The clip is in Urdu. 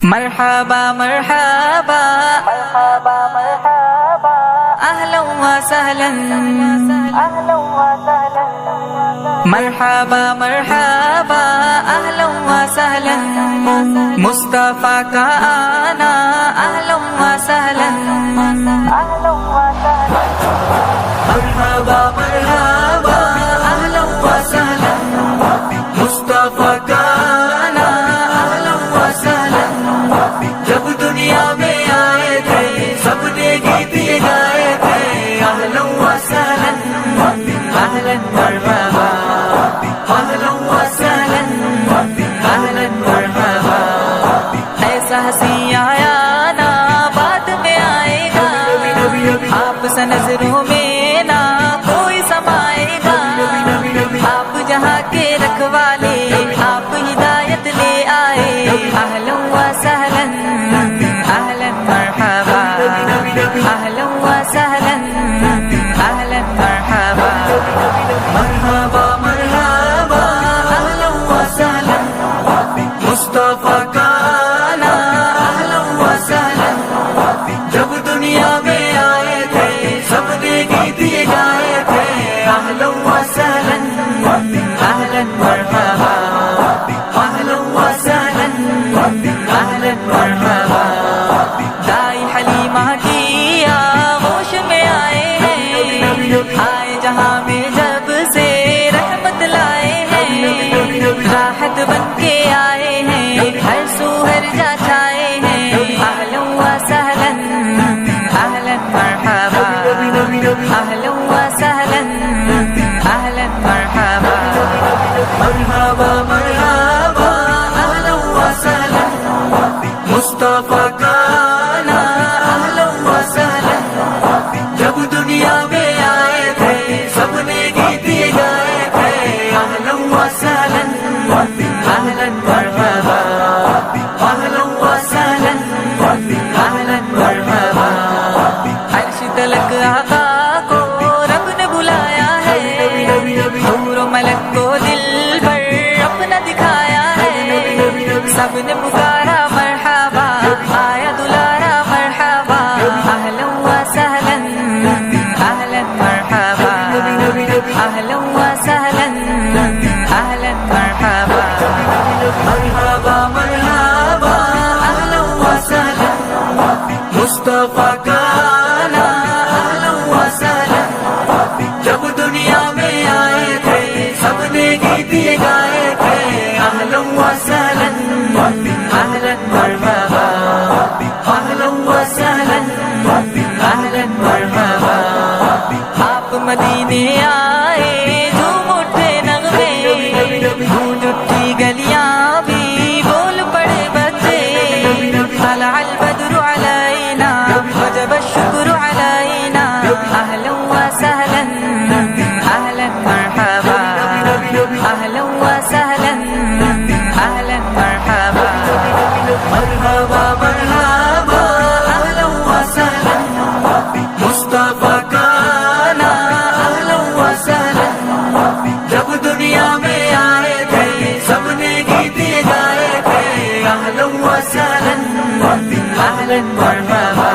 مرحبا مرحبا مرحبا مرحبا اهلا وسهلا اهلا وسهلا مرحبا مرحبا اهلا وسهلا مصطفیٰ کا آنا اهلا وسهلا اهلا وسهلا مرحبا مرحبا اهلا وسهلا مصطفیٰ کا آنا اهلا وسهلا جب دنیا میں آئے تھے سب نے گیت یہ گائے تھے اہلا وسہلا اہلا مرحبا اہلا وسہلا اہلا مرحبا ایسا ہنسی آیا نا بعد میں آئے گا آپ سے نظروں میں نہ کوئی سمائے گا آپ جہاں کے رکھوالے آپ ہدایت لے آئے اہلا وسہلا اہلا مرحبا اہلا وسہلا اہلا مرحبا مرحبا مرحبا اہلا وسہلا مصطفیٰ کا آنا اہلا وسہلا جب دنیا میں آئے تھے سب نے گیت یہ گائے تھے اہلا وسہلا اہلا مرحبا اہلا وسہلا اہلا مرحبا دائی حلیمہ کی آغوش میں آئے ہیں آئے جہاں میں جب سے رحمت لائے ہیں راحت بن کے آئے ہیں ہر سو ہر جا چھائے ہیں اہلا وسہلا اہلا مرحبا اہلا وسہلا اہلا مرحبا مرحبا مرحبا اہلا وسہلا مصطفیٰ کا آنا اہلا وسہلا جب دنیا میں آئے تھے سب نے گیت یہ گائے تھے اہلا وسہلا اہلا مرحبا اہلا وسہلا اہلا مرحبا عرش تلک آقا کو رب نے بلایا ہے حور و ملک کو دل پر اپنا دکھایا ہے سب نے پکارا مرحبا آیا دلارا مرحبا اہلا وسہلا اہلا مرحبا اہلا وسہلا اہلا مرحبا مرحبا مرحبا اہلا وسہلا مصطفیٰ کا آنا اہلا وسہلا جب دنیا میں آئے تھے سب نے گیت یہ گائے تھے اہلا وسہلا اہلا مرحبا اہلا وسہلا اہلا مرحبا آپ مدینے آئے جھوم اٹھے نغمے گونج اٹھی گلیاں بھی بول پڑے بچے طلع البدر علینا وجب الشکر علینا اہلا وسہلا اہلا مرحبا اہلا وسہلا اہلا مرحبا مرحبا مرحبا اہلا وسہلا مصطفیٰ کا آنا اہلا وسہلا جب دنیا میں آئے تھے سب نے گیت یہ گائے تھے اہلا وسہلا اہلا مرحبا